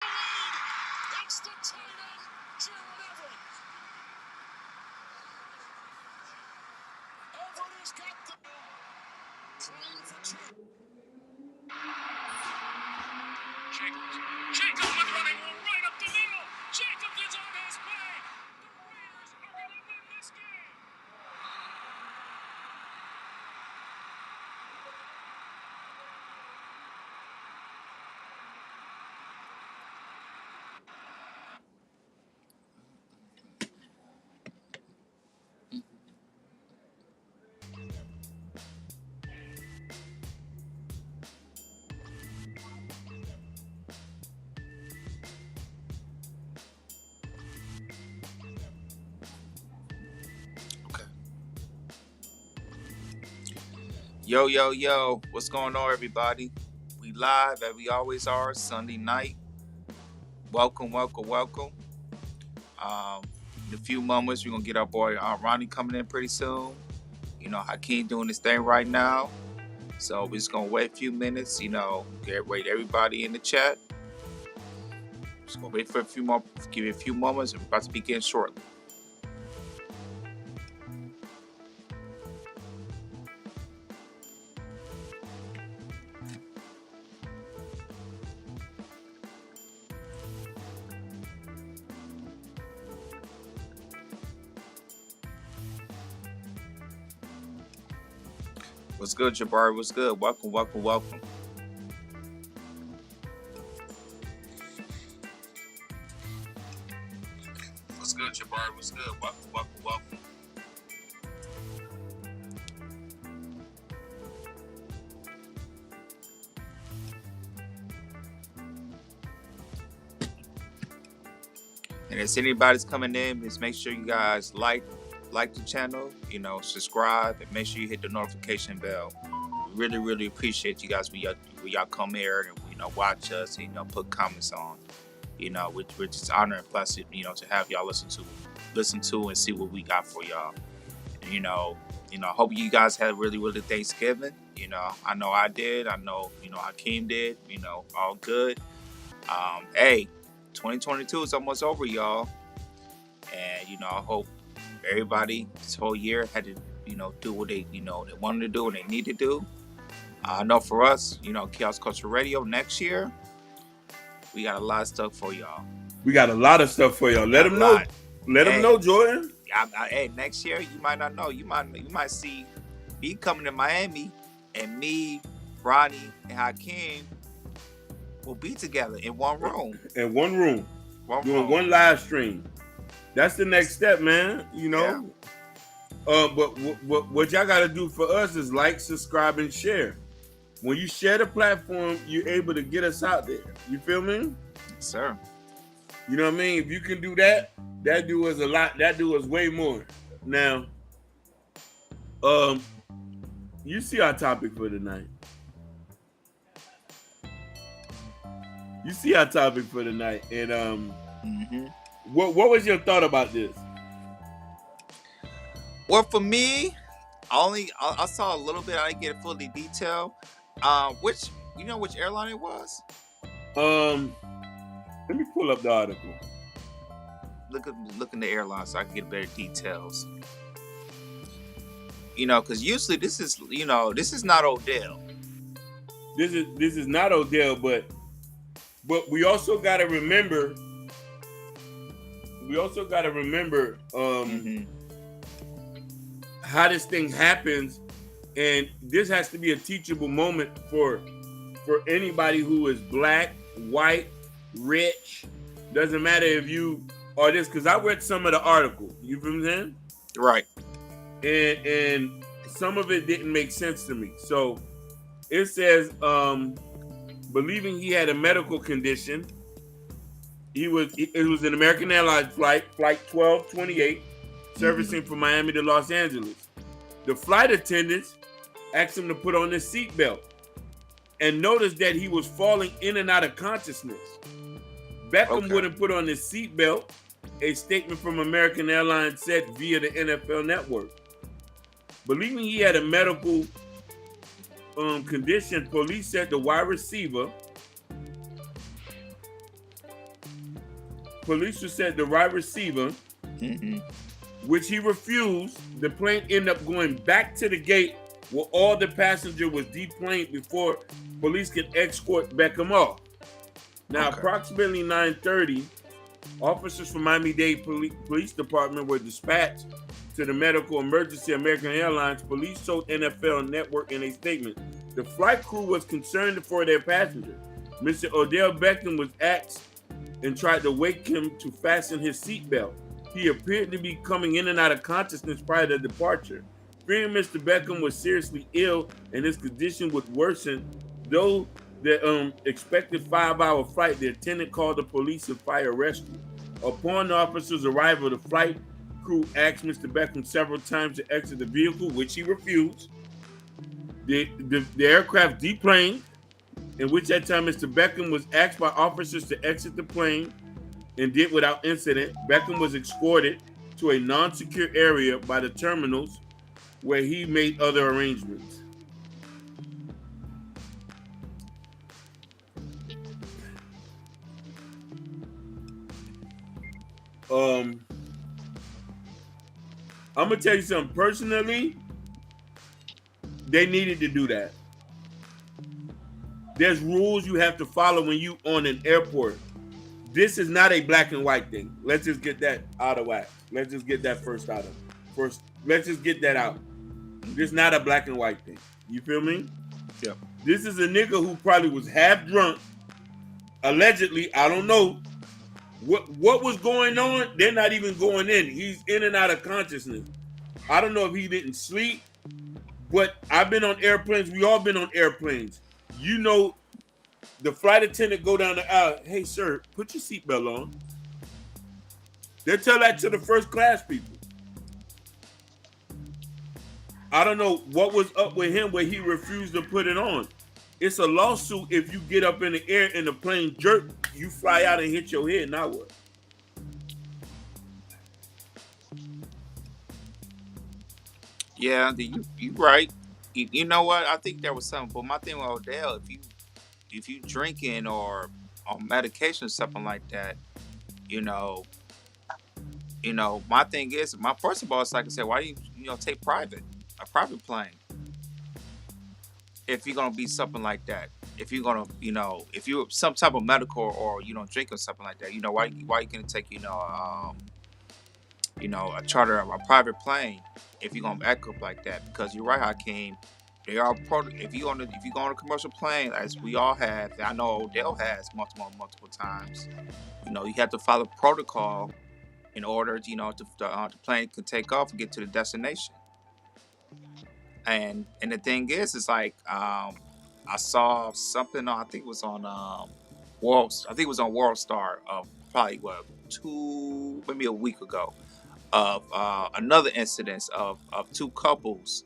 It's the tight end, Jared Everett. Everett has got the trying for two. Jacobs running right up the middle. Jacobs is on his way. The Raiders are going to win this game. Yo, yo, yo, what's going on, everybody? We live as we always are, Sunday night. Welcome, welcome, welcome. In a few moments, we're going to get our boy Ronnie coming in pretty soon. You know, Hakeem doing his thing right now. So we're just going to wait a few minutes, wait everybody in the chat. Just going to wait for a few more, give it a few moments, and we're about to begin shortly. What's good, Jabari? What's good? Welcome, welcome, welcome. What's good, Jabari? What's good? Welcome, welcome, welcome. And if anybody's coming in, just make sure you guys like the channel, subscribe, and make sure you hit the notification bell. We really, really appreciate you guys when y'all come here and watch us, and put comments on. We're just honored and blessed, to have y'all listen to and see what we got for y'all. And, hope you guys had a really, really Thanksgiving. I know I did. I know, Hakeem did. All good. Hey, 2022 is almost over, y'all. And, I hope everybody this whole year had to, do what they wanted to do and they need to do. I know for us, Chaos Culture Radio next year, we got a lot of stuff for y'all. We got a lot of stuff for y'all. Let them know. Let them know, Jordan. Hey, next year you might not know. You might see me coming to Miami, and me, Ronnie, and Hakeem will be together in one room. In one room. Doing one live stream. That's the next step, man. Yeah. But what y'all got to do for us is like, subscribe, and share. When you share the platform, you're able to get us out there. You feel me? Yes, sir. You know what I mean? If you can do that, that do us a lot. That do us way more. Now, you see our topic for tonight. You see our topic for tonight, and what was your thought about this? Well, for me, I saw a little bit. I didn't get it fully detailed. Which airline it was? Let me pull up the article. Look in the airline so I can get better details. Because usually this is not Odell. This is not Odell, but we also got to remember. How this thing happens, and this has to be a teachable moment for anybody who is black, white, rich. Doesn't matter if you are this, because I read some of the article. You feel what I'm saying? Right. And some of it didn't make sense to me. So it says, believing he had a medical condition, it was an American Airlines flight 1228, servicing from Miami to Los Angeles. The flight attendants asked him to put on his seatbelt and noticed that he was falling in and out of consciousness. Beckham wouldn't put on his seatbelt, a statement from American Airlines said via the NFL Network. Believing he had a medical condition, police said the wide receiver Police said the wide receiver, which he refused. The plane ended up going back to the gate where all the passenger was deplaned before police could escort Beckham off. Now, approximately 9:30, officers from Miami-Dade Police Department were dispatched to the medical emergency. American Airlines police told NFL Network in a statement. The flight crew was concerned for their passenger. Mr. Odell Beckham was asked and tried to wake him to fasten his seatbelt. He appeared to be coming in and out of consciousness prior to departure. Fearing Mr. Beckham was seriously ill and his condition would worsen, though the expected 5-hour flight, the attendant called the police and fire rescue. Upon the officer's arrival, the flight crew asked Mr. Beckham several times to exit the vehicle, which he refused. The aircraft deplaned, in which that time Mr. Beckham was asked by officers to exit the plane and did without incident. Beckham was escorted to a non-secure area by the terminals where he made other arrangements. I'm gonna tell you something. Personally, they needed to do that. There's rules you have to follow when you on an airport. This is not a black and white thing. Let's just get that out of whack. Let's just get that first. Let's just get that out. This is not a black and white thing. You feel me? Yeah. This is a nigga who probably was half drunk. Allegedly, I don't know. What was going on? They're not even going in. He's in and out of consciousness. I don't know if he didn't sleep, but I've been on airplanes. We all been on airplanes. You know, the flight attendant go down the aisle. Hey, sir, put your seatbelt on. They tell that to the first class people. I don't know what was up with him where he refused to put it on. It's a lawsuit if you get up in the air and the plane jerk, you fly out and hit your head. Now what? Yeah, you right. You know what? I think there was something. But my thing with Odell, if you drinking or on medication or something like that, you know, my thing is, my first of all, it's like I said, why do you take a private plane? If you're gonna be something like that, if you're gonna, if you're some type of medical or you don't drink or something like that, why you gonna take, a charter a private plane if you're gonna act up like that? Because you're right, Hakeem. They are if you go on a commercial plane, as we all have, I know Odell has multiple times. You have to follow protocol in order, the plane can take off and get to the destination. And the thing is, it's like I saw something I think it was on World Star probably maybe a week ago of another incident of two couples.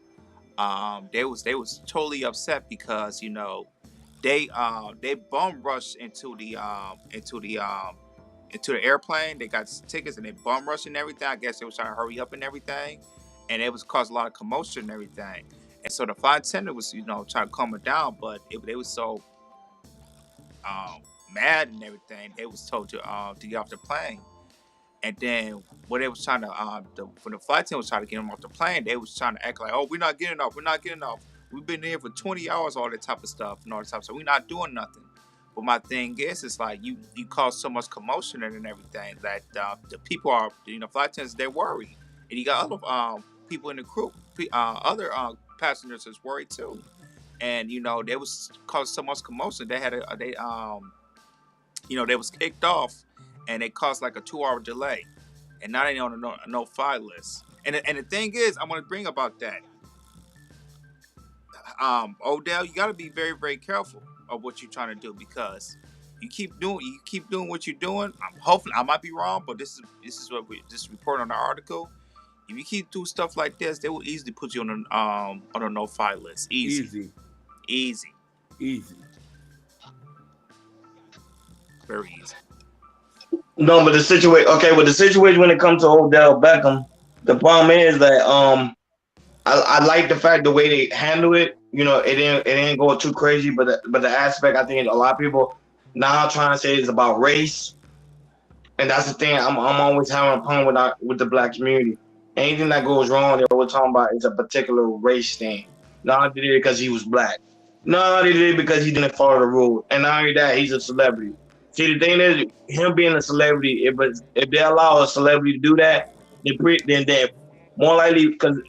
They was totally upset because they bum rushed into the airplane. They got tickets and they bum rushed and everything. I guess they was trying to hurry up and everything, and it was caused a lot of commotion and everything. And so the flight attendant was trying to calm it down, but they was so mad and everything. They was told to get off the plane. And then when they was trying to when the flight attendant was trying to get them off the plane, they was trying to act like, oh, we're not getting off. We've been here for 20 hours, all that type of stuff and all that stuff. So we're not doing nothing. But my thing is, it's like you cause so much commotion and everything that the people are, flight attendants, they're worried. And you got other people in the crew, other passengers is worried too. And they was caused so much commotion. They had they was kicked off, and it caused like a 2-hour delay, and now they on a no-fly list. And the thing is, I want to bring about that. Odell, you got to be very, very careful of what you're trying to do, because you keep doing what you're doing. Hopefully, I might be wrong, but this is what this report on the article. If you keep doing stuff like this, they will easily put you on a no-fly list. Easy. Very easy. No, but the situation. With the situation when it comes to Odell Beckham, the problem is that I like the fact the way they handle it. It didn't go too crazy, but the aspect I think a lot of people now trying to say is about race. And that's the thing. I'm always having a problem with the black community. Anything that goes wrong, they're always talking about is a particular race thing. No, they did it because he was black. No, they did it because he didn't follow the rules. And not only that, he's a celebrity. See, the thing is, him being a celebrity, if they allow a celebrity to do that, then they more likely because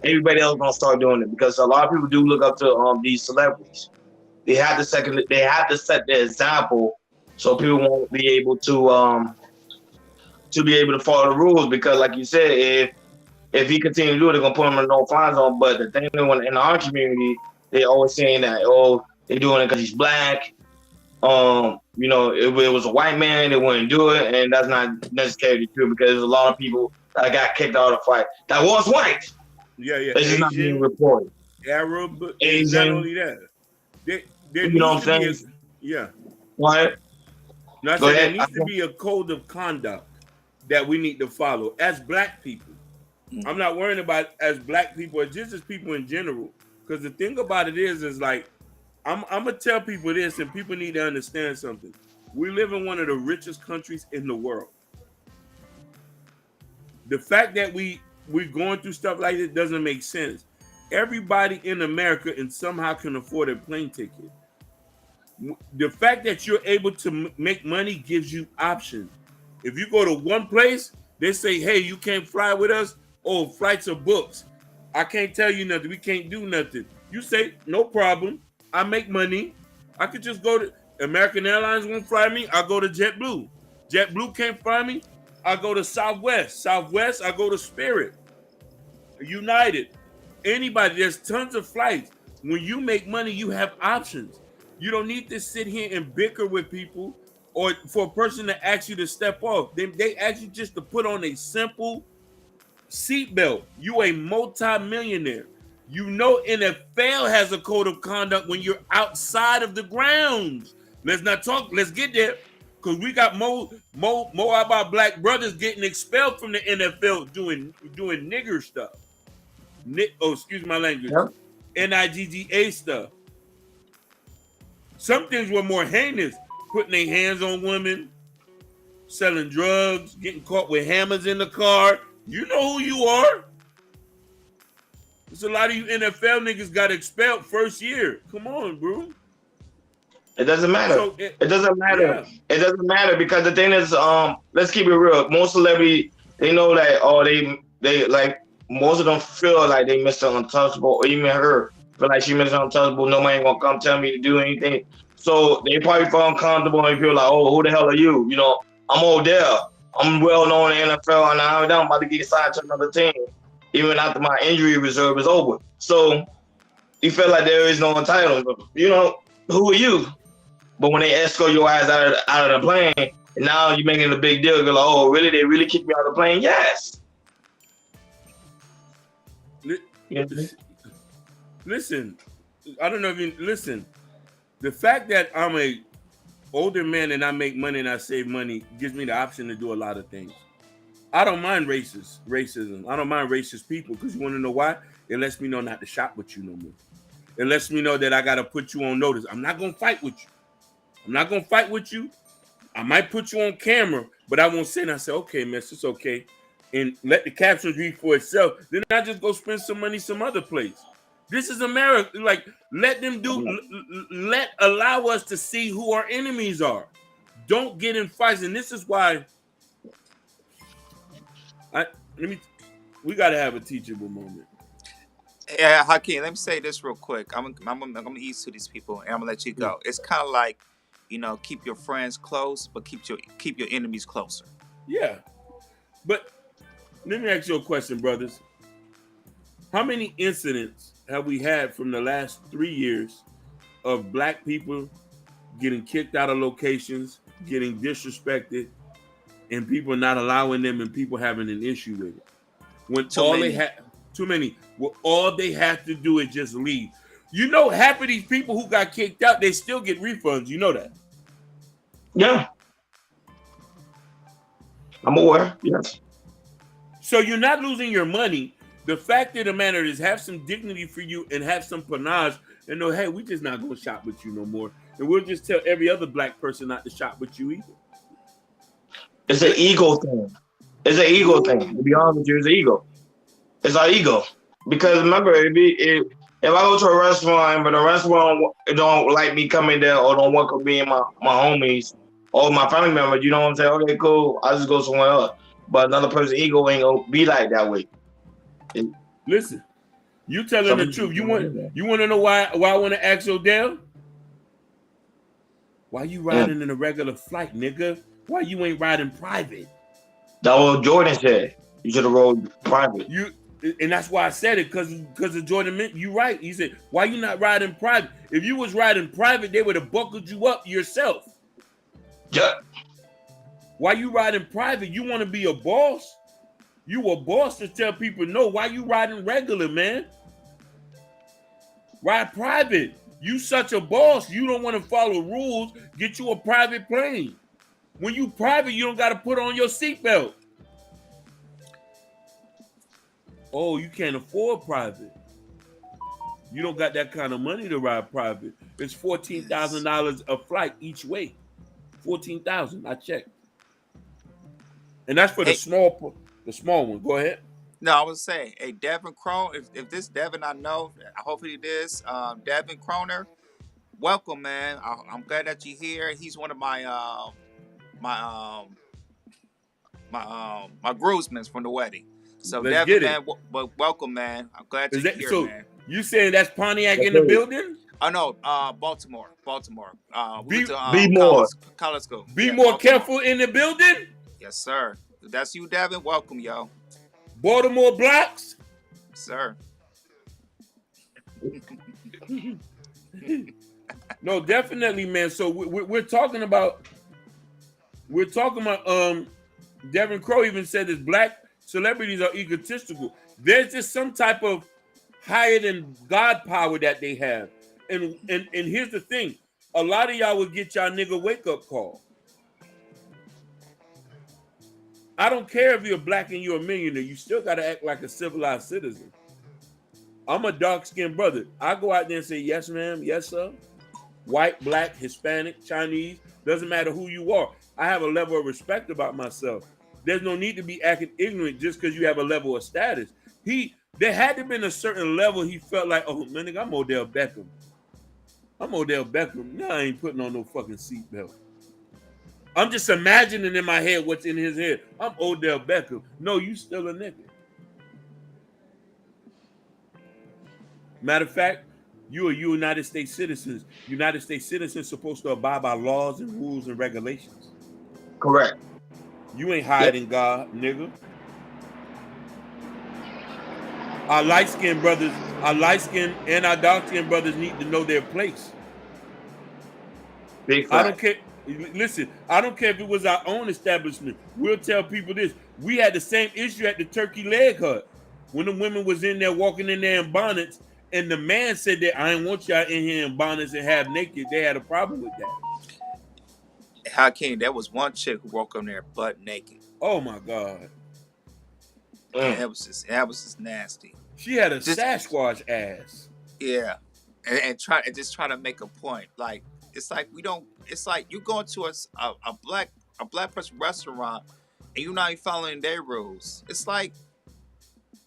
everybody else gonna start doing it because a lot of people do look up to these celebrities. They have to set the example so people won't be able to be able to follow the rules because, like you said, if he continues to do it, they're gonna put him in no fly zone. But the thing in our community, they always saying that they're doing it because he's black. If it was a white man, they wouldn't do it, and that's not necessarily true because there's a lot of people that got kicked out of the fight that was white. Yeah. It's just not being reported. Arab, Asian. not only that, there You know needs what I'm to be saying? yeah. What? No, I Go said there ahead. needs to be a code of conduct that we need to follow as black people. I'm not worrying about as black people or just as people in general. Because the thing about it is like, I'm gonna tell people this, and people need to understand something. We live in one of the richest countries in the world. The fact that we're going through stuff like this doesn't make sense. Everybody in America and somehow can afford a plane ticket. The fact that you're able to make money gives you options. If you go to one place, they say, hey, you can't fly with us. Oh, flights are booked. I can't tell you nothing. We can't do nothing. You say, no problem. I make money. I could just go to American Airlines won't fly me. I go to JetBlue. JetBlue can't fly me. I go to Southwest. Southwest, I go to Spirit. United. Anybody. There's tons of flights. When you make money, you have options. You don't need to sit here and bicker with people or for a person to ask you to step off. They ask you just to put on a simple seatbelt. You a multi-millionaire. You know NFL has a code of conduct when you're outside of the grounds. Let's not talk. Let's get there. Because we got more of our black brothers getting expelled from the NFL doing nigger stuff. Excuse my language. Yep. NIGGA stuff. Some things were more heinous. Putting their hands on women, selling drugs, getting caught with hammers in the car. You know who you are. There's a lot of you NFL niggas got expelled first year. Come on, bro. It doesn't matter. So it doesn't matter. Yeah. It doesn't matter because the thing is, let's keep it real. Most celebrities, they know that, they like, most of them feel like they Mr. Untouchable, or even her feel like she Mr. Untouchable. Nobody ain't gonna come tell me to do anything. So they probably feel uncomfortable and feel like, oh, who the hell are you? You know, I'm Odell. I'm well known in the NFL, and I'm about to get signed to another team, even after my injury reserve is over. So you feel like there is no entitlement. You know, who are you? But when they escort your ass out of the plane, and now you're making a big deal. You're like, oh, really? They really kicked me out of the plane? Yes. Listen, I don't know if you listen. The fact that I'm a older man and I make money and I save money gives me the option to do a lot of things. I don't mind racism. I don't mind racist people because you want to know why? It lets me know not to shop with you no more. It lets me know that I got to put you on notice. I'm not going to fight with you. I might put you on camera, but I won't sit and I say, okay, miss, it's okay. And let the captions read for itself. Then I just go spend some money some other place. This is America. Like, allow us to see who our enemies are. Don't get in fights. And this is why we got to have a teachable moment. Yeah, Hakeem, let me say this real quick. I'm gonna ease to these people, and I'm gonna let you go. It's kind of like, keep your friends close, but keep your enemies closer. Yeah, but let me ask you a question, brothers. How many incidents have we had from the last 3 years of black people getting kicked out of locations, getting disrespected, and people not allowing them, and people having an issue with it? When too many. Well, all they have to do is just leave. You know, half of these people who got kicked out, they still get refunds. You know that? Yeah. I'm aware. Yes. So you're not losing your money. The fact of the matter is, have some dignity for you and have some panache and know, hey, we just not going to shop with you no more. And we'll just tell every other black person not to shop with you either. It's an ego thing. It's an ego thing. To be honest with you, it's an ego. It's our ego. Because remember, if I go to a restaurant but the restaurant don't like me coming there or don't want to be in my homies or my family members, you know what I'm saying? Okay, cool. I just go somewhere else. But another person's ego ain't gonna be like that way. Listen, you telling Some the people truth. don't do that. You want to know why I want to ask Odell? Why you riding in a regular flight, nigga? Why you ain't riding private? That what Jordan said. You should have rode private. And that's why I said it, because of Jordan. You right. He said, why you not riding private? If you was riding private, they would have buckled you up yourself. Yeah. Why you riding private? You want to be a boss? You a boss to tell people no. Why you riding regular, man? Ride private. You such a boss. You don't want to follow rules. Get you a private plane. When you private, you don't got to put on your seatbelt. Oh, you can't afford private. You don't got that kind of money to ride private. It's $14,000 a flight each way. 14,000. I checked, and that's for the small one. Go ahead. No, I was saying, hey, Devin Crone, if this Devin I know, hopefully this, Devin Croner, welcome, man. I'm glad that you're here. He's one of my groomsmen from the wedding. So Let's Devin, get it. man, welcome, man. I'm glad you're here, so man. You saying that's Pontiac in the building? Oh no, Baltimore. We went to Be more. college school. Be more careful in the building. Yes, sir. If that's you, Devin. Welcome, yo. Baltimore blocks, sir. No, definitely, man. So we're talking about Devin Crow even said this: black celebrities are egotistical. There's just some type of higher than God power that they have. And here's the thing: a lot of y'all would get y'all nigga wake up call. I don't care if you're black and you're a millionaire. You still got to act like a civilized citizen. I'm a dark-skinned brother. I go out there and say, yes, ma'am, yes, sir. White, black, Hispanic, Chinese, doesn't matter who you are. I have a level of respect about myself. There's no need to be acting ignorant just because you have a level of status. There had to have been a certain level he felt like, oh, man, nigga, I'm Odell Beckham. No, I ain't putting on no fucking seatbelt. I'm just imagining in my head what's in his head. I'm Odell Beckham. No, you still a nigga. Matter of fact, you are United States citizens. United States citizens supposed to abide by laws and rules and regulations. Correct. You ain't hiding God, nigga. Our light-skinned brothers, our light-skinned and our dark-skinned brothers need to know their place. Big fact. I don't care. Listen, I don't care if it was our own establishment. We'll tell people this. We had the same issue at the Turkey Leg Hut when the women was in there walking in there in bonnets, and the man said that I ain't want y'all in here in bonnets and half naked. They had a problem with that. Hakeem, there was one chick who walked in there butt naked. Oh my God. That was just nasty. She had a Sasquatch ass. Yeah, and just try to make a point. Like it's like we don't. It's like you going to a black person restaurant and you're not even following their rules. It's like,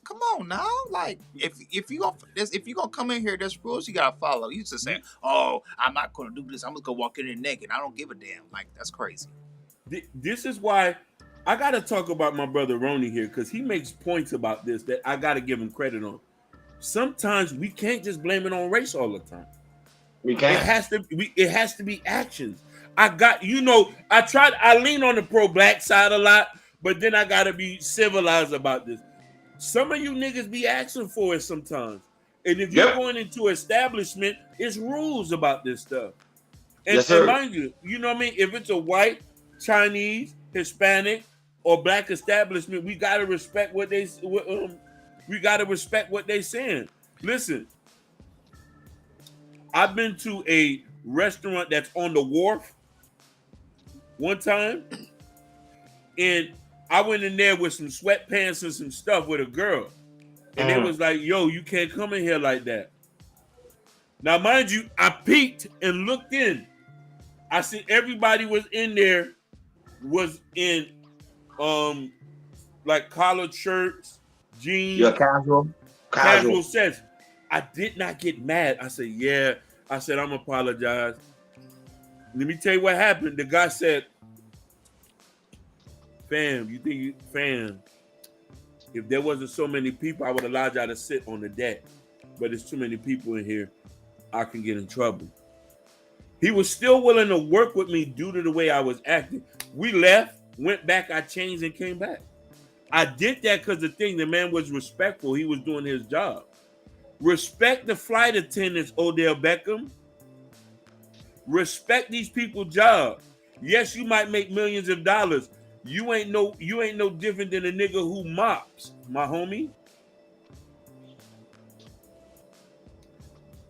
come on now. Like if you gonna come in here, there's rules you gotta follow. You just say, oh, I'm not gonna do this. I'm just gonna walk in there naked. I don't give a damn. Like that's crazy. This is why I gotta talk about my brother Ronnie here, because he makes points about this that I gotta give him credit on. Sometimes we can't just blame it on race all the time. We can't. It has to be actions. I lean on the pro-black side a lot, but then I gotta be civilized about this. Some of you niggas be asking for it sometimes. And if you're going into establishment, it's rules about this stuff. And, yes, sir. And mind you, you know what I mean? If it's a white, Chinese, Hispanic, or black establishment, we gotta respect what they saying. Listen, I've been to a restaurant that's on the wharf one time, and I went in there with some sweatpants and some stuff with a girl, and they was like, yo, you can't come in here like that. Now, mind you, I peeked and looked in. I see everybody was in there was in like collared shirts, You're jeans, casual. casual Casual. sets. I did not get mad. I said, yeah. I said, I'm apologize. Let me tell you what happened. The guy said, fam, fam, if there wasn't so many people, I would allow y'all to sit on the deck. But there's too many people in here. I can get in trouble. He was still willing to work with me due to the way I was acting. We left, went back, I changed and came back. I did that because the man was respectful. He was doing his job. Respect the flight attendants, Odell Beckham. Respect these people's job. Yes, you might make millions of dollars. You ain't no different than a nigga who mops, my homie.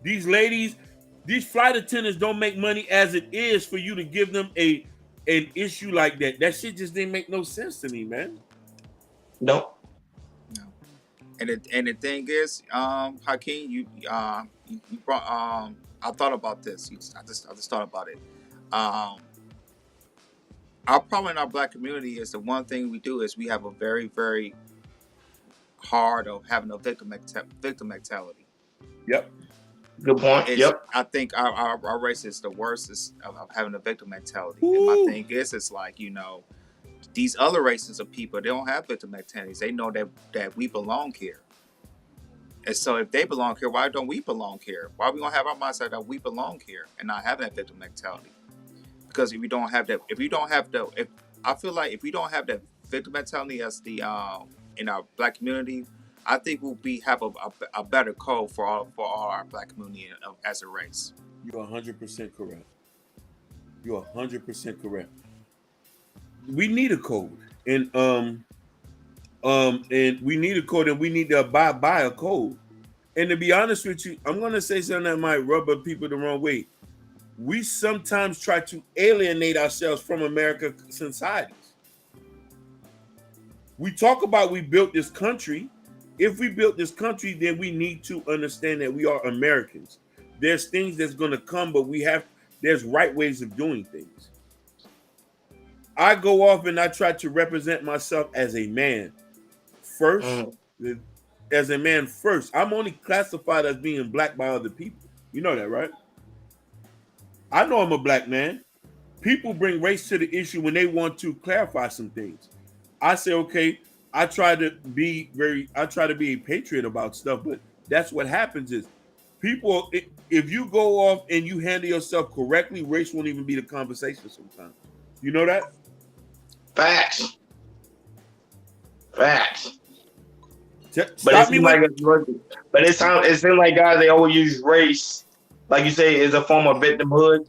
These ladies, these flight attendants don't make money as it is for you to give them an issue like that. That shit just didn't make no sense to me, man. Nope. No. And the thing is, Hakeem, you brought I thought about this. I just thought about it. Our problem in our black community is the one thing we do is we have a very, very hard of having a victim mentality. Yep. Good point. Yep. I think our race is the worst of having a victim mentality. And my thing is, it's like, these other races of people, they don't have victim mentalities. They know that we belong here. And so if they belong here, why don't we belong here? Why are we gonna have our mindset that we belong here and not having that victim mentality? Because if I feel like if we don't have that victim mentality as the in our black community, I think we'll have a better code for all our black community as a race. You're 100% correct. You're 100% correct. We need a code, and we need a code, and we need to abide by a code. And to be honest with you, I'm gonna say something that might rub people the wrong way. We sometimes try to alienate ourselves from American societies. We talk about we built this country. If we built this country, then we need to understand that we are Americans. There's things that's gonna come, but there's right ways of doing things. I go off and I try to represent myself as a man first. As a man first. I'm only classified as being black by other people. You know that, right? I know I'm a black man. People bring race to the issue when they want to clarify some things. I say, okay, I try to be a patriot about stuff, but that's what happens is people, if you go off and you handle yourself correctly, race won't even be the conversation sometimes. You know that? Facts. But it seems like guys, they always use race, like you say, as a form of victimhood.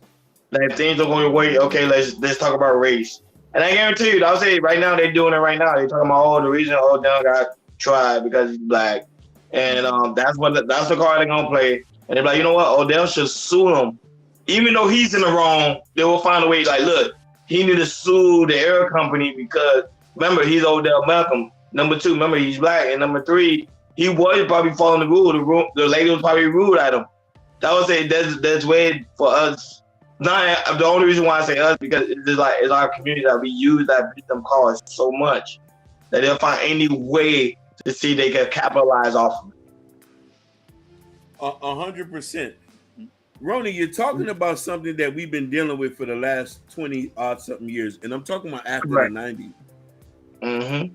Like if things don't go your way, okay, let's talk about race. And I guarantee you, I'll say right now they're doing it right now. They're talking about the reason Odell got tried because he's black, and that's the card they're gonna play. And they're like, you know what, Odell should sue him, even though he's in the wrong. They will find a way. Like, look, he need to sue the air company because remember he's Odell Beckham. Number 2, remember he's black, and number 3, he was probably following the rule. The lady was probably rude at him. That was that's way for us. Not the only reason why I say us because it's our community that we use that victim cause so much that they'll find any way to see they can capitalize off of it. 100%. Ronnie, you're talking about something that we've been dealing with for the last 20 odd something years, and I'm talking about after the 90s. Mm-hmm.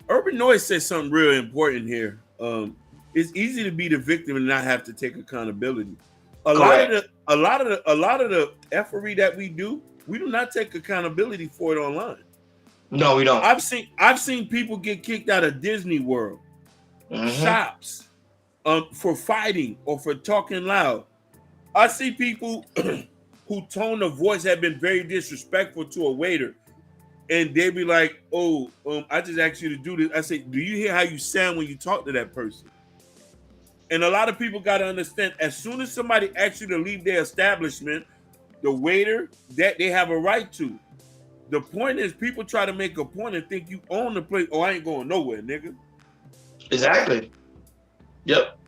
Urban Noise says something real important here. It's easy to be the victim and not have to take accountability. A lot of the effery that we do not take accountability for it online. No, we don't. I've seen people get kicked out of Disney World, shops, for fighting or for talking loud. I see people who tone of voice have been very disrespectful to a waiter. And they be like, I just asked you to do this. I say, do you hear how you sound when you talk to that person? And a lot of people got to understand, as soon as somebody asks you to leave their establishment, the waiter, that they have a right to. The point is, people try to make a point and think you own the place. Oh, I ain't going nowhere, nigga. Exactly. Yep.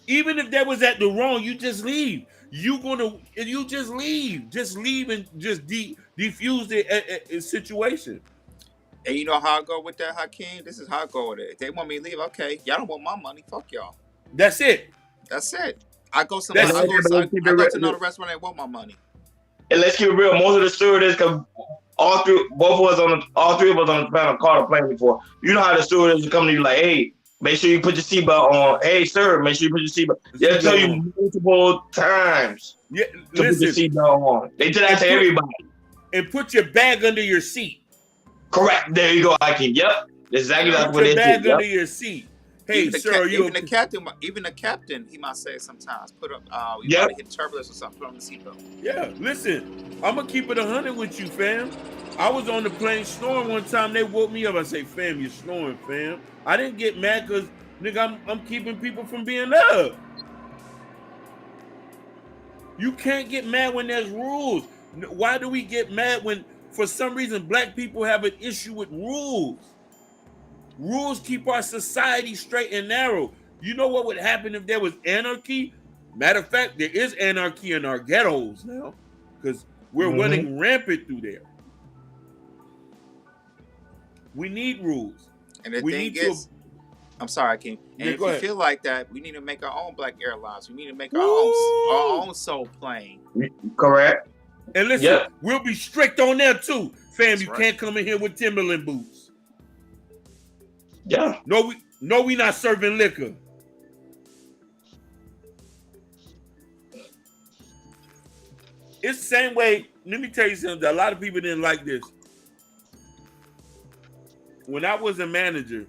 Even if that was at the wrong, you just leave. You just leave. Just leave and just defuse the situation. And you know how I go with that, Hakeem? This is how I go with it. If they want me to leave, okay. Y'all don't want my money. Fuck y'all. That's it. That's it. I go And somewhere. That's I it. go. let's keep it I go real. to another restaurant that want my money. And let's keep it real. Most of the stewardess, because all three of us on the panel caught a plane before. You know how the stewardess will come to you like, hey, make sure you put your seatbelt on. Hey, sir, make sure you put your seatbelt. They'll tell you multiple times Yeah, to put your listen. seatbelt on. They tell that to everybody. And put your bag under your seat. Correct. There you go, Hakeem. Yep. Exactly Yeah. that's Put what your they bag do. under Yep. your seat. Hey, sir, are you even the captain, he might say sometimes, put up, you Yep. about to hit turbulence or something, put on the seatbelt. Yeah, listen, I'm gonna keep it 100 with you, fam. I was on the plane snoring one time. They woke me up. I say, fam, you're snoring, fam. I didn't get mad because, nigga, I'm keeping people from being up. You can't get mad when there's rules. Why do we get mad when, for some reason, black people have an issue with rules? Rules keep our society straight and narrow. You know what would happen if there was anarchy? Matter of fact, there is anarchy in our ghettos now because we're running rampant through there. We need rules. And the We thing need is, I'm sorry, King. And Yeah, if go you ahead. feel like that, we need to make our own black airlines. We need to make Woo! our own soul plane. Correct. And listen, Yep. we'll be strict on that too. Fam, That's you right. can't come in here with Timberland boots. Yeah. No, we not serving liquor. It's the same way. Let me tell you something. A lot of people didn't like this. When I was a manager,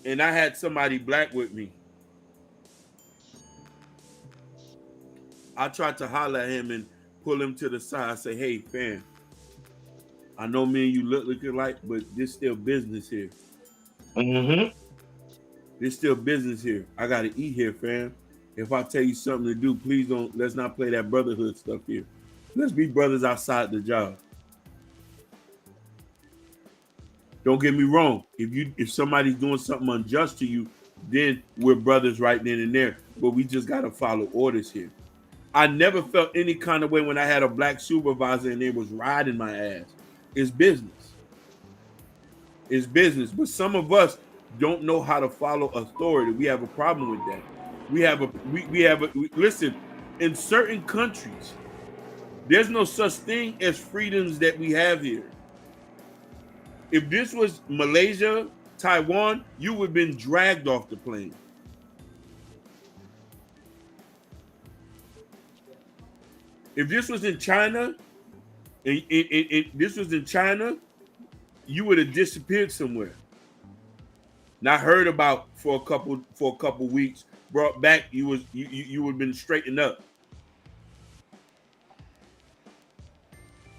and I had somebody black with me, I tried to holler at him and pull him to the side. I say, hey, fam, I know me and you look alike, but there's still business here. There's still business here. I got to eat here, fam. If I tell you something to do, please let's not play that brotherhood stuff here. Let's be brothers outside the job. Don't get me wrong. If somebody's doing something unjust to you, then we're brothers right then and there. But we just got to follow orders here. I never felt any kind of way when I had a black supervisor and they was riding my ass. It's business. It's business. But some of us don't know how to follow authority. We have a problem with that. Listen, in certain countries, there's no such thing as freedoms that we have here. If this was Malaysia, Taiwan, you would have been dragged off the plane. If this was in China, you would have disappeared somewhere. Not heard about for a couple weeks. Brought back, you would have been straightened up.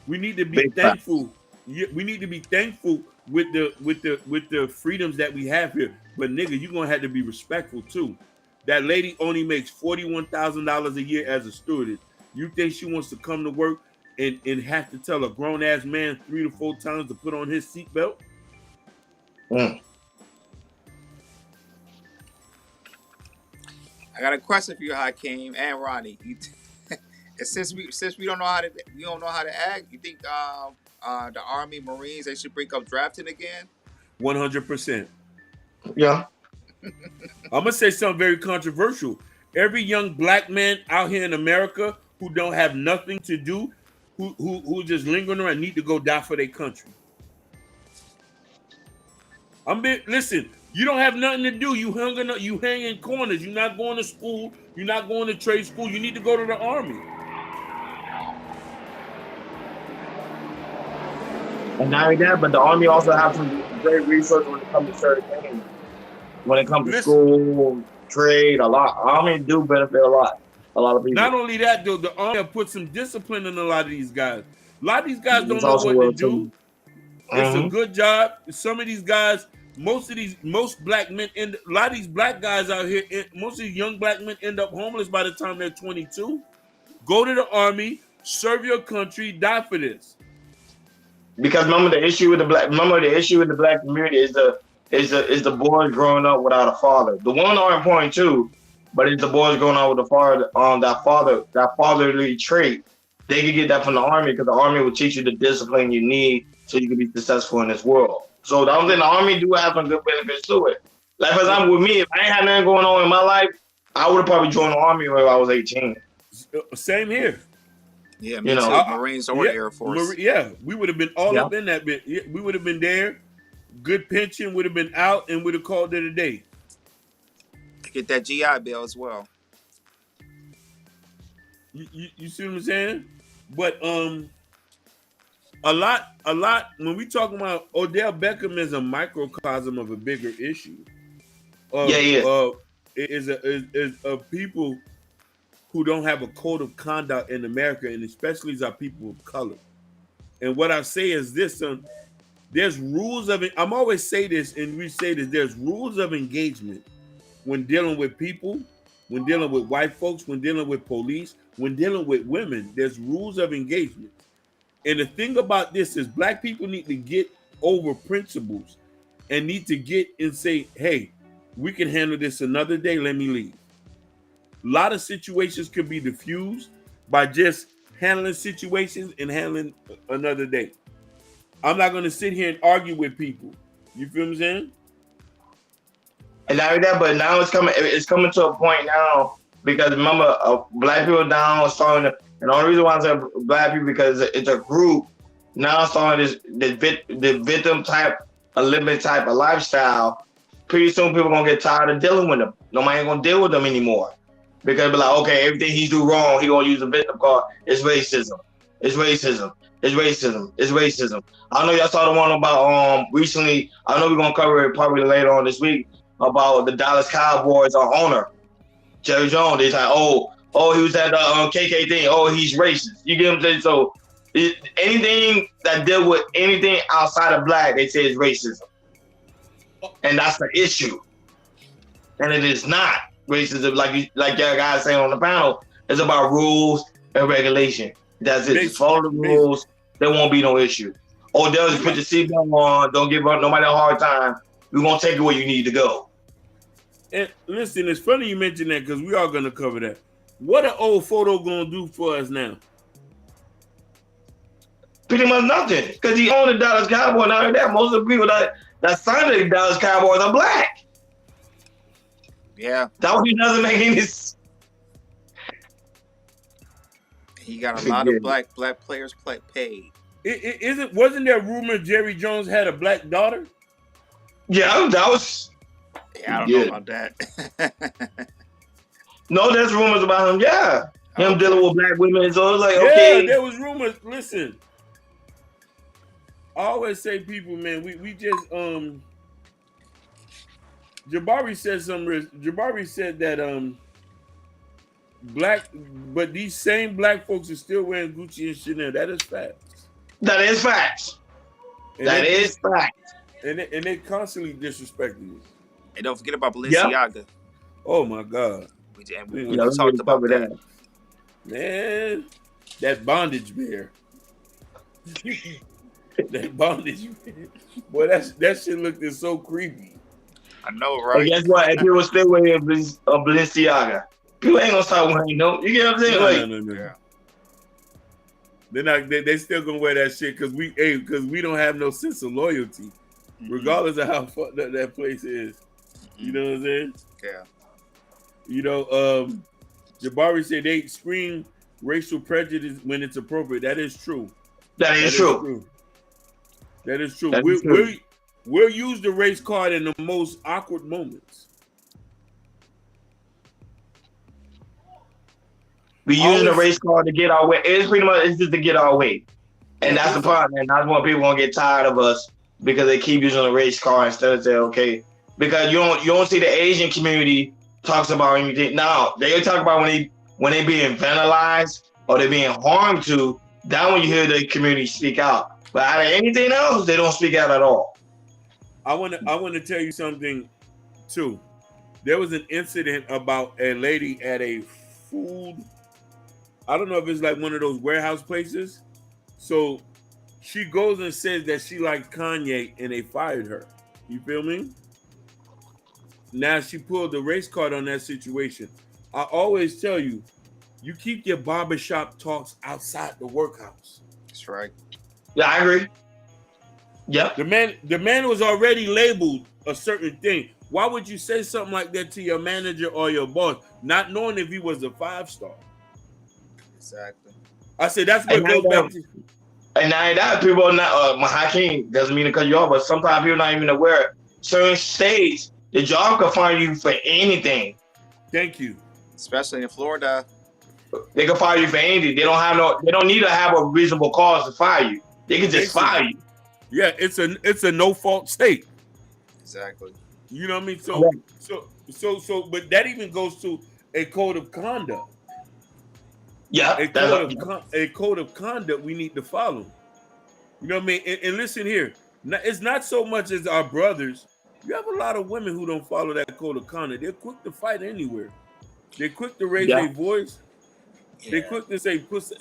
We need to be thankful. We need to be thankful with the freedoms that we have here. But nigga, you're gonna have to be respectful too. That lady only makes $41,000 a year as a stewardess. You think she wants to come to work and have to tell a grown ass man 3 to 4 times to put on his seatbelt? I got a question for you, Hakeem and Ronnie. Since we don't know how to act, you think the Army, Marines, they should bring up drafting again? 100%. Yeah. I'm gonna say something very controversial. Every young black man out here in America who don't have nothing to do, who just lingering around, need to go die for their country. Listen, you don't have nothing to do. You hang in corners. You're not going to school. You're not going to trade school. You need to go to the Army. And not only that, but the Army also have some great resources when it comes to certain things. When it comes to school, trade, a lot. Army do benefit a lot. A lot of people. Not only that, though, the Army put some discipline in a lot of these guys. A lot of these guys don't know what to do. It's a good job. Some of these guys, most black men, a lot of these black guys out here, most of these young black men end up homeless by the time they're 22. Go to the Army, serve your country, die for this. Because remember the issue with the black community is the boys growing up without a father. The women are important too, but it's the boys growing up with a father, that fatherly trait They could get that from the army because the army will teach you the discipline you need so you can be successful in this world. So the only thing the army do have some good benefits to it. Like for example, with me, if I ain't had nothing going on in my life, I would have probably joined the army when I was 18. Same here. Yeah, You me know, too. Marines or Yeah, Air Force. we would have been all Yeah. up in that bit. Yeah, we would have been there. Good pension would have been out, and would have called it a day. Get that GI Bill as well. You see what I'm saying? But a lot when we talking about Odell Beckham is a microcosm of a bigger issue. Of yeah. is of people who don't have a code of conduct in America, and especially as our people of color. And what I say is this: there's rules of it. I'm always say this, and we say this. There's rules of engagement when dealing with people, when dealing with white folks, when dealing with police, when dealing with women. There's rules of engagement. And the thing about this is, black people need to get over principles and need to get and say, "Hey, we can handle this another day. Let me leave." A lot of situations could be diffused by just handling situations and handling another day. I'm not going to sit here and argue with people. You feel what I'm saying? And not only that, but now it's coming to a point now because remember, black people now are starting to, and the only reason why I say black people because it's a group now starting the victim type, a limit type of lifestyle. Pretty soon people gonna get tired of dealing with them. Nobody ain't gonna deal with them anymore. Because be like, okay, everything he do wrong, he gonna use a victim card. It's racism. It's racism. It's racism. It's racism. I know y'all saw the one about recently. I know we're gonna cover it probably later on this week about the Dallas Cowboys owner, Jerry Jones. They like, oh, he was at the KK thing. Oh, he's racist. You get what I'm saying? So anything that deal with anything outside of black, they say is racism, and that's the issue. And it is not racism, like y'all guys saying on the panel. It's about rules and regulation. That's it. Just follow the rules. There won't be no issue. Or they'll just put your seatbelt on. Don't give nobody a hard time. We're gonna take you where you need to go. And listen, it's funny you mentioned that because we are gonna cover that. What an old photo gonna do for us now? Pretty much nothing, because he owned the Dallas Cowboys. Now that most of the people that signed the Dallas Cowboys are black. Yeah. That one doesn't make any sense. He got a lot of black players paid. Wasn't there rumor Jerry Jones had a black daughter? Yeah, that was. Yeah, I don't know about that. No, there's rumors about him. Yeah, him dealing with black women. So it's like, yeah, okay. There was rumors. Listen, I always say, people, man, we just Jabari said something. Jabari said that but these same black folks are still wearing Gucci and Chanel. That is facts. That is facts. That is facts. And they constantly disrespecting you. And don't forget about Balenciaga. Yep. Oh my God. We talked about that. Man, that bondage bear. That bondage bear. Boy, that shit looked so creepy. I know, right? And guess what? And people still wearing Balenciaga. People ain't gonna start wearing You get what I'm saying? No. Yeah. They're not. They still gonna wear that shit because we don't have no sense of loyalty, regardless of how fucked up that place is. You know what I'm saying? Yeah. You know, Jabari said they scream racial prejudice when it's appropriate. That is true. That is true. That is true. That is true. We'll use the race card in the most awkward moments. We use the race card to get our way. It's just to get our way. And that's the problem. And that's when people gonna get tired of us because they keep using the race card instead of saying, okay. Because you don't see the Asian community talks about anything. Now they talk about when they being vandalized or they being harmed to. That when you hear the community speak out. But out of anything else, they don't speak out at all. I want to tell you something too. There was an incident about a lady at a food. I don't know if it's like one of those warehouse places. So she goes and says that she likes Kanye and they fired her. You feel me? Now she pulled the race card on that situation. I always tell you, You keep your barbershop talks outside the workhouse. That's right. Yeah, I agree. Yep. The man was already labeled a certain thing. Why would you say something like that to your manager or your boss, not knowing if he was a 5-star? Exactly. I said that's what And now goes back to. that people are not. My Hakeem doesn't mean to cut you off, but sometimes people not even aware. Certain states, the job can fire you for anything. Thank you. Especially in Florida. They can fire you for anything. They don't need to have a reasonable cause to fire you. They can just fire you. Yeah, it's a no fault state. Exactly. You know what I mean? So but that even goes to a code of conduct. Yeah, A code of conduct we need to follow. You know what I mean? And listen here, it's not so much as our brothers. You have a lot of women who don't follow that code of conduct. They're quick to fight anywhere. They're quick to raise their voice. Yeah. They're quick to say puss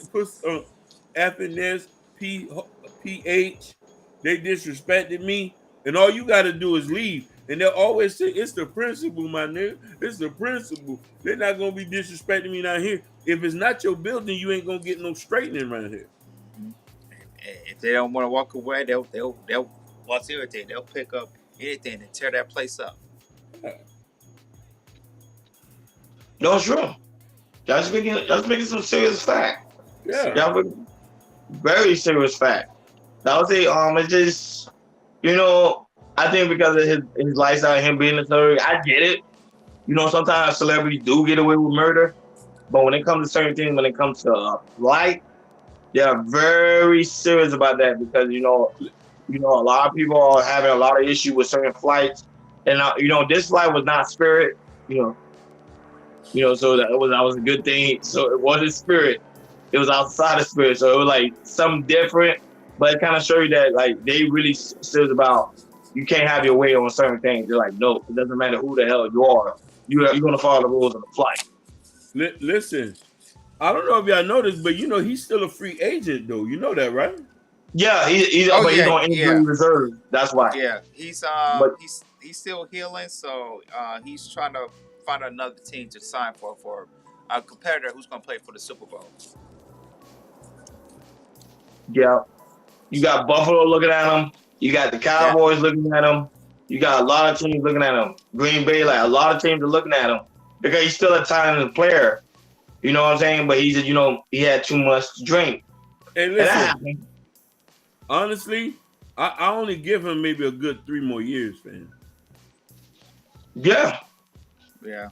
F and S, PH. They disrespected me. And all you got to do is leave. And they'll always say, it's the principle, my nigga. It's the principle. They're not going to be disrespecting me down here. If it's not your building, you ain't going to get no straightening around here. If they don't want to walk away, they'll watch everything. They'll pick up anything and tear that place up. Yeah. No, it's true. That's making some serious fact. Yeah. That's very serious fact. I would say, it's just, I think because of his lifestyle, him being a celebrity, I get it. Sometimes celebrities do get away with murder, but when it comes to certain things, when it comes to life, they are very serious about that because a lot of people are having a lot of issue with certain flights, and this flight was not Spirit, so that was a good thing. So it wasn't Spirit, it was outside of Spirit, so it was like something different. But it kind of shows you that like they really serious about you can't have your way on certain things. They're like, no, it doesn't matter who the hell you are. You're going to follow the rules of the flight. Listen, I don't know if y'all know this, but he's still a free agent though. You know that, right? Yeah, he's on injury reserve. That's why. Yeah, he's still healing, so he's trying to find another team to sign for a competitor who's going to play for the Super Bowl. Yeah. You got Buffalo looking at him. You got the Cowboys looking at him. You got a lot of teams looking at him. Green Bay, like a lot of teams are looking at him because he's still a talented player. You know what I'm saying? But he said, he had too much to drink. Hey, listen. Honestly, I only give him maybe a good 3 more years, man. Yeah. Yeah.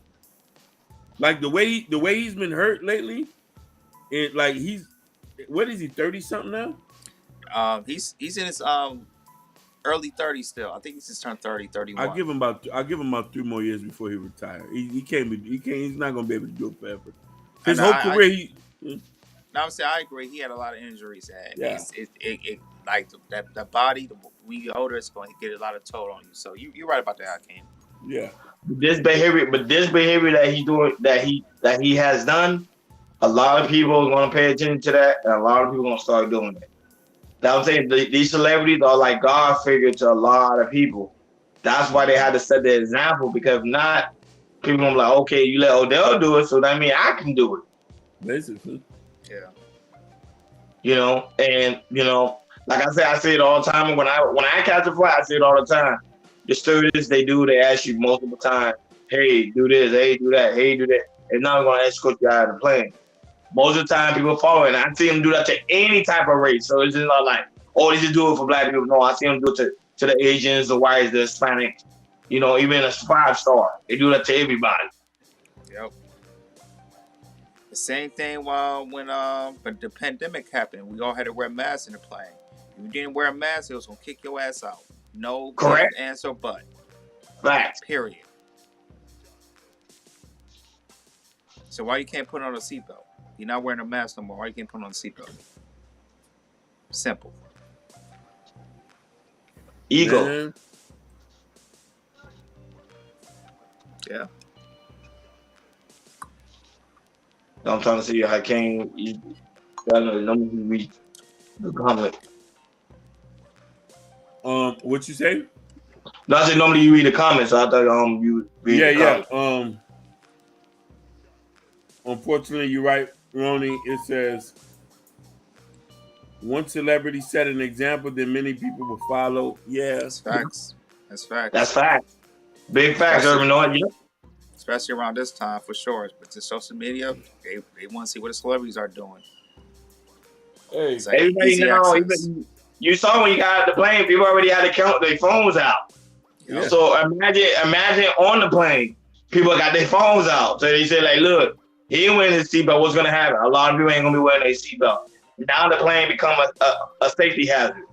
Like the way he's been hurt lately, and like what is he, 30 something now? He's in his early 30s still. I think he's just turned 30, 31. I give him about 3 more years before he retires. He's not gonna be able to do it forever. His whole career I would say I agree. He had a lot of injuries, and yeah. it like the body. When you get older, it's going to get a lot of toll on you. So you're right about that, Hakeem. Yeah. This behavior that he's doing, that he has done, a lot of people are going to pay attention to that, and a lot of people are going to start doing it. I'm saying these celebrities are like God figure to a lot of people. That's why they had to set the example, because if not, people gonna be like, okay, you let Odell do it, so that means I can do it. Basically. Yeah. Like I say it all the time. When I catch a flight, I say it all the time. The stewardess, they ask you multiple times, hey, do this, hey, do that, hey, do that. They're not gonna escort you out of the plane. Most of the time, people follow it, and I see them do that to any type of race. So it's just not like, oh, they just do it for black people. No, I see them do it to the Asians, the whites, the Hispanics, even a 5-star. They do that to everybody. Yep. The same thing when the pandemic happened. We all had to wear masks in the plane. If you didn't wear a mask, it was gonna kick your ass out. No correct answer, but facts. Period. So why you can't put on a seatbelt? You're not wearing a mask no more. Why you can't put on a seatbelt? Simple. Ego. Man. Yeah. I'm trying to see how Hakeem. I don't know the number you read the comment. What you say? No, I said normally you read the comments. So I thought you read the comments. Unfortunately, you're right. Ronnie, it says, one celebrity set an example that many people will follow. Yeah. That's facts. That's That's facts. facts. Big facts, Especially Urban Noise. Yep. especially around this time for sure. But to social media, they want to see what the celebrities are doing. Hey, It's like Everybody easy now, access. even you saw when you got out the plane, people already had to count their phones out. Yep. yeah. So imagine on the plane, people got their phones out. So they said, like, look, he ain't wearing his seatbelt. What's gonna happen? A lot of people ain't gonna be wearing their seatbelt. Now the plane become a safety hazard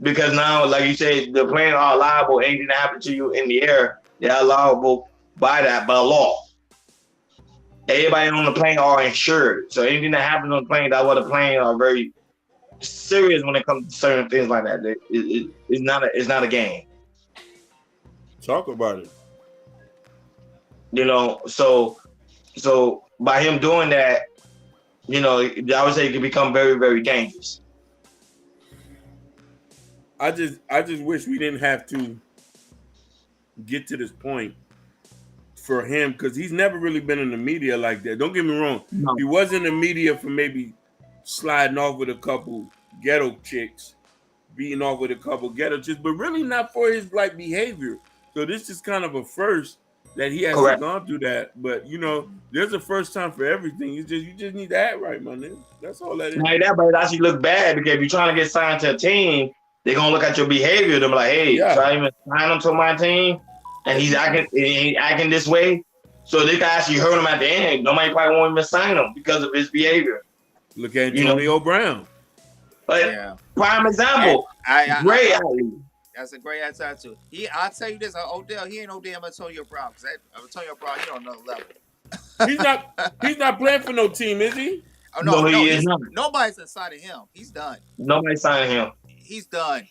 because now, like you said, the plane are liable. Anything that happen to you in the air, they're liable by that by law. Everybody on the plane are insured. So anything that happens on the plane, that's why the plane are very serious when it comes to certain things like that. It's not a game. Talk about it. You know, so by him doing that, you know, I would say it could become very, very dangerous. I just wish we didn't have to get to this point for him because he's never really been in the media like that. Don't get me wrong. No. He was in the media for maybe sliding off with a couple ghetto chicks, beating off with a couple ghetto chicks, but really not for his like behavior. So this is kind of a first that he hasn't Correct. gone through that. But you know, there's a first time for everything. You just need to act right, my nigga. That's all that is. Like that, but it actually look bad because if you're trying to get signed to a team, they're gonna look at your behavior. They're like, hey, Yeah. should I even sign him to my team? And he's acting this way. So they can actually hurt him at the end. Nobody probably won't even sign him because of his behavior. Look at You know? Antonio Brown. But Yeah. prime example, great athlete. That's a great answer too. I'll tell you this, Odell, he ain't no damn Antonio Brown. Because Antonio Brown, he on another level. He's not playing for no team, is he? Oh no, No, he is not. nobody's inside of him. He's done. Nobody signing him. He's done.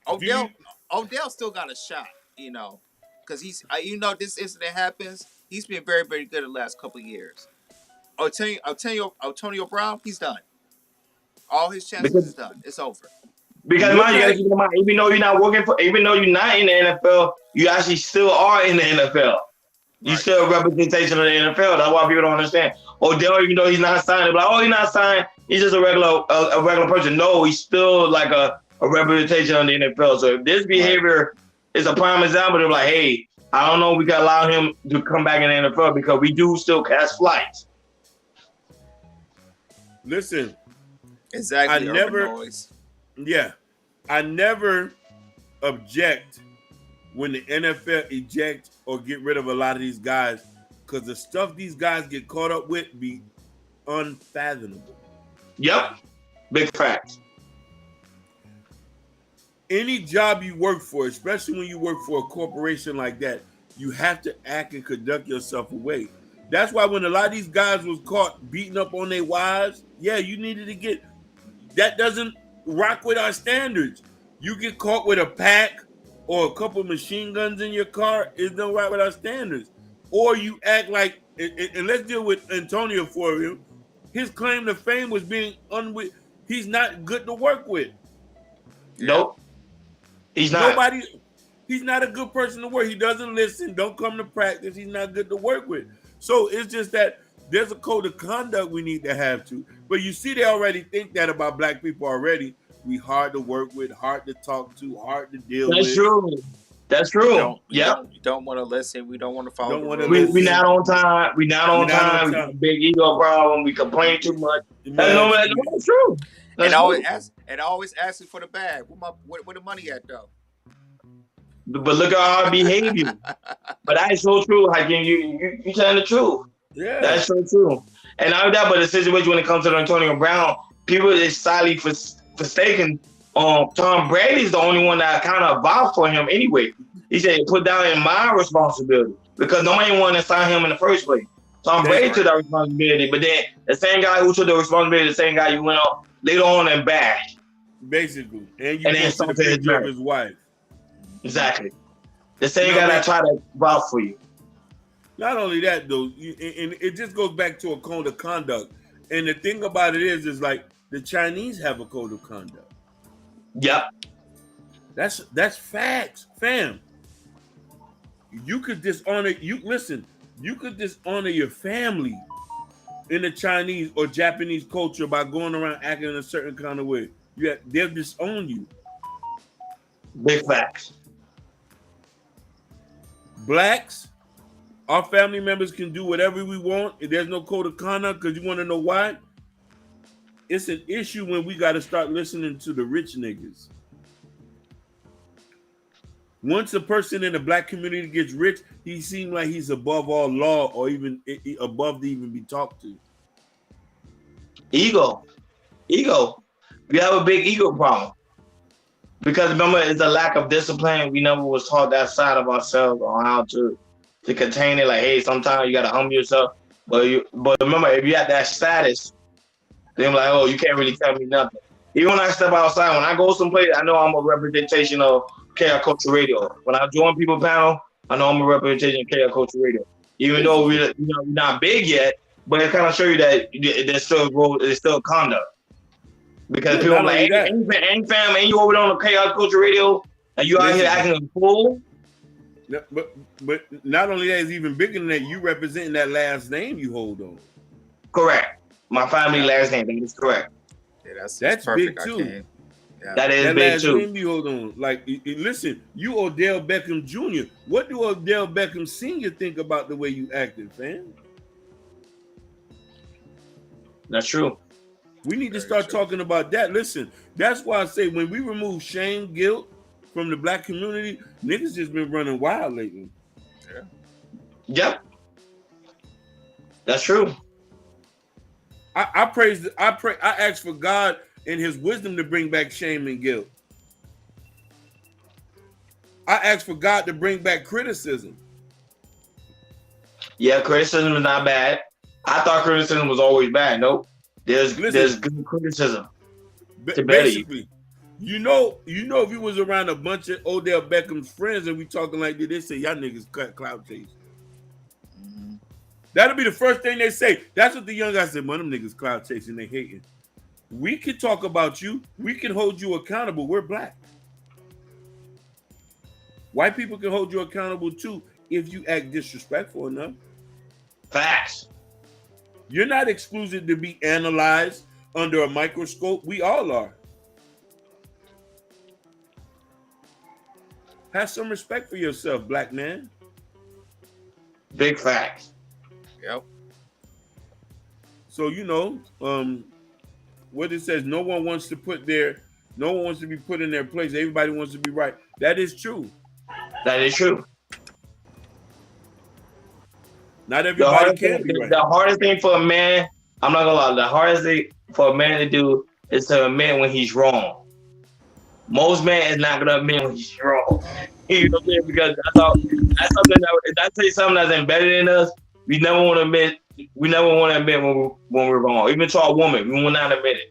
Odell still got a shot, you know, because he's you know this incident happens. He's been very, very good the last couple of years. Antonio Brown, he's done. All his chances is done. It's over. Because man, you gotta keep in mind, even though you're not in the NFL, you actually still are in the NFL. You Right. still a representation of the NFL. That's why people don't understand. Odell, even though he's not signed, they're like, oh, he's not signed. He's just a regular person. No, he's still like a representation of the NFL. So if this behavior is a prime example, they're like, hey, I don't know if we can allow him to come back in the NFL because we do still catch flights. Listen, Exactly. I never object when the NFL eject or get rid of a lot of these guys because the stuff these guys get caught up with be unfathomable. Yep. Big facts. Any job you work for, especially when you work for a corporation like that, you have to act and conduct yourself away. That's why when a lot of these guys was caught beating up on their wives, yeah, you needed to get that doesn't rock with our standards. You get caught with a pack or a couple machine guns in your car, it don't right with our standards. Or you act like, and let's deal with Antonio for him. His claim to fame was being he's not good to work with. Nope. He's not. He's not a good person to work. He doesn't listen, don't come to practice. He's not good to work with. So it's just that there's a code of conduct we need to have to. But you see, they already think that about black people already. We hard to work with, hard to talk to, hard to deal with. That's true. That's true. You don't want to listen. We don't want to follow. We not on time. We not on time. We got a big ego problem. We complain too much. That's true. That's And always asking for the bag. Where the money at though? But look at our behavior. But that's so true. Hakeem, you telling the truth. Yeah, that's so true. And not that, but the situation when it comes to Antonio Brown, people is sadly forsaken. Tom Brady's the only one that kind of vouched for him anyway. He said, put down in my responsibility because nobody wanted to sign him in the first place. Tom Brady took that responsibility, but then the same guy who took the responsibility, the same guy you went on later on and bashed. Basically. And then posted a picture of his wife. Exactly. The same guy that tried to vouch for you. Not only that, though, and it just goes back to a code of conduct. And the thing about it is like the Chinese have a code of conduct. Yep. That's facts, fam. You could dishonor you could dishonor your family in the Chinese or Japanese culture by going around acting in a certain kind of way. They'll disown you. Big facts. Blacks, our family members can do whatever we want. If there's no code of conduct, because you want to know why? It's an issue when we got to start listening to the rich niggas. Once a person in the black community gets rich, he seems like he's above all law or even above to even be talked to. Ego. We have a big ego problem. Because remember, it's a lack of discipline. We never was taught that side of ourselves on how to contain it. Like, hey, sometimes you gotta humble yourself. But remember, if you have that status, then like, oh, you can't really tell me nothing. Even when I step outside, when I go someplace, I know I'm a representation of KR Culture Radio. When I join people panel, I know I'm a representation of KR Culture Radio. Even though we're not big yet, but it kind of show you that there's still growth, there's still conduct. Because people are like, ain't fam, ain't you over there on the KR Culture Radio, and you out here acting a fool? No, but not only that, it's even bigger than that. You representing that last name you hold on. Correct. My family last name. That is correct. Yeah, that's perfect, big too. Yeah. That is that big last too. name you hold on. Like, listen, you Odell Beckham Jr. What do Odell Beckham Sr. think about the way you acted, fam? That's true. We need to start talking about that. Listen, that's why I say when we remove shame, guilt from the black community, niggas just been running wild lately. Yeah. Yep. That's true. I ask for God and his wisdom to bring back shame and guilt. I ask for God to bring back criticism. Yeah, criticism is not bad. I thought criticism was always bad. Nope. There's good criticism to better you. You know, if you was around a bunch of Odell Beckham's friends and we talking like this, they say y'all niggas clout chasing. Mm-hmm. That'll be the first thing they say. That's what the young guys said. Man, them niggas clout chasing, they hating. We can talk about you. We can hold you accountable. We're black. White people can hold you accountable too if you act disrespectful enough. Facts. You're not exclusive to be analyzed under a microscope. We all are. Have some respect for yourself, black man. Big facts. Yep. So, what it says, no one wants to be put in their place. Everybody wants to be right. That is true. That is true. Not everybody can be right. The hardest thing for a man, I'm not gonna lie, the hardest thing for a man to do is to admit when he's wrong. Most men is not gonna admit when he's wrong. You know what I'm saying? Because that's something that, if I say something that's embedded in us, we never want to admit when we're wrong. Even to a woman, we will not admit it.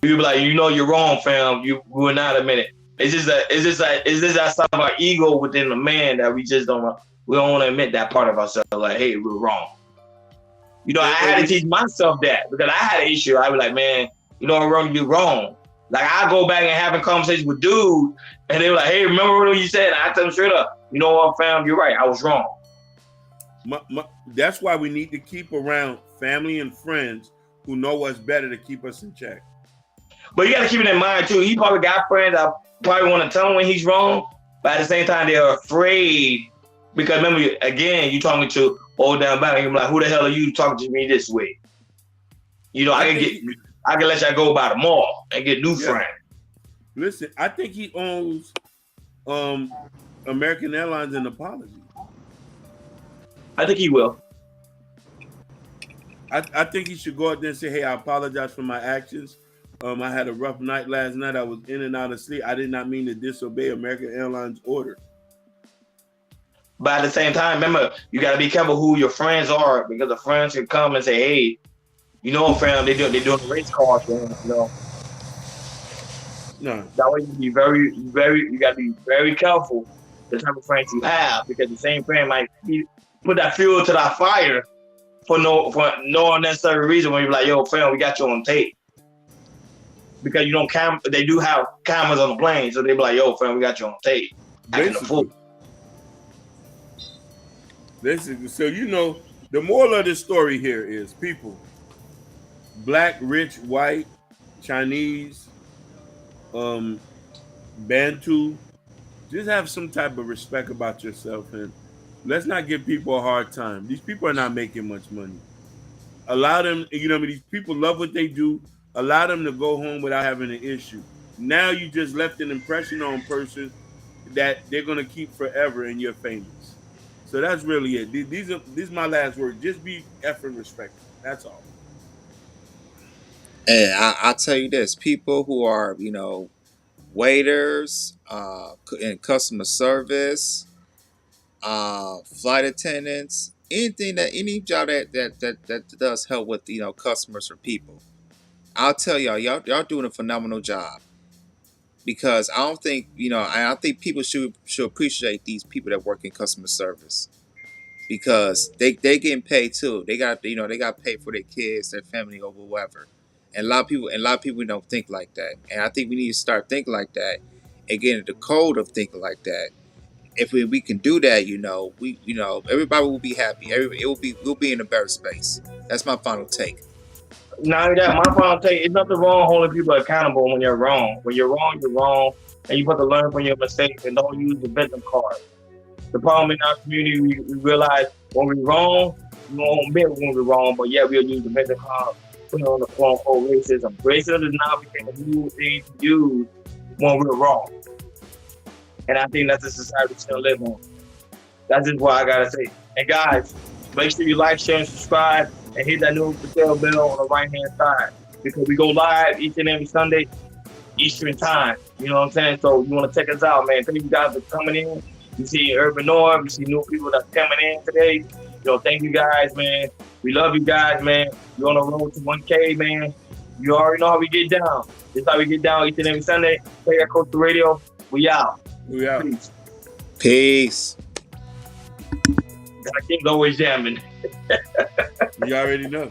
We be like, you're wrong, fam. We will not admit it. It's just that side of our ego within the man that we don't want to admit that part of ourselves. Like, hey, we're wrong. I had to teach myself that because I had an issue. I was like, man, you're wrong. Like, I go back and having conversations with dudes, and they were like, hey, remember what you said? And I tell them straight up, you know what, fam, you're right. I was wrong. That's why we need to keep around family and friends who know us better to keep us in check. But you got to keep it in mind, too. He probably got friends that probably want to tell him when he's wrong, but at the same time, they're afraid. Because remember, again, you talking to Odell Beckham, you're like, who the hell are you talking to me this way? I can let y'all go by the mall and get new friends. Listen, I think he owes American Airlines an apology. I think he will. I think he should go out there and say, hey, I apologize for my actions. I had a rough night last night. I was in and out of sleep. I did not mean to disobey American Airlines order. But at the same time, remember, you got to be careful who your friends are because the friends can come and say, hey, fam, they're doing the race car thing, No. That way you got to be very careful the type of friends you have because the same friend might put that fuel to that fire for no unnecessary reason when you're like, yo, fam, we got you on tape. Because they do have cameras on the plane, so they be like, yo, fam, we got you on tape. Basically, so the moral of this story here is, people, black, rich, white, Chinese, um, Bantu. Just have some type of respect about yourself, and let's not give people a hard time. These people are not making much money. Allow them, these people love what they do. Allow them to go home without having an issue. Now you just left an impression on a person that they're gonna keep forever, and you're famous. So that's really it. These are my last words. Just be effing respectful. That's all. And I'll tell you this: people who are, waiters, in customer service, flight attendants, any job that does help with customers or people. I'll tell y'all doing a phenomenal job, because I don't think I think people should appreciate these people that work in customer service, because they getting paid too. They got they got paid for their kids, their family, or whatever. And a lot of people don't think like that. And I think we need to start thinking like that and get into the code of thinking like that. If we can do that, we everybody will be happy. We'll be in a better space. That's my final take. Not only that, my final take, it's nothing wrong holding people accountable when you're wrong. When you're wrong, and you have to learn from your mistakes and don't use the victim card. The problem in our community, we realize when we're wrong, we won't admit when we're wrong, but yeah, we'll use the victim card, put it on the quote unquote racism. Racism is now became a new thing to use when we're wrong. And I think that's the society we still live on. That's just what I gotta say. And guys, make sure you like, share, and subscribe, and hit that notification bell on the right hand side, because we go live each and every Sunday Eastern time. You know what I'm saying? So you want to check us out, man. Thank you guys for coming in. You see Urban North, you see new people that's coming in today. Thank you guys, man. We love you guys, man. We're on the road to 1K, man. You already know how we get down. This is how we get down each and every Sunday. Play that Coastal Radio. We out. We out. Peace. Peace. That kid's always jamming. You already know.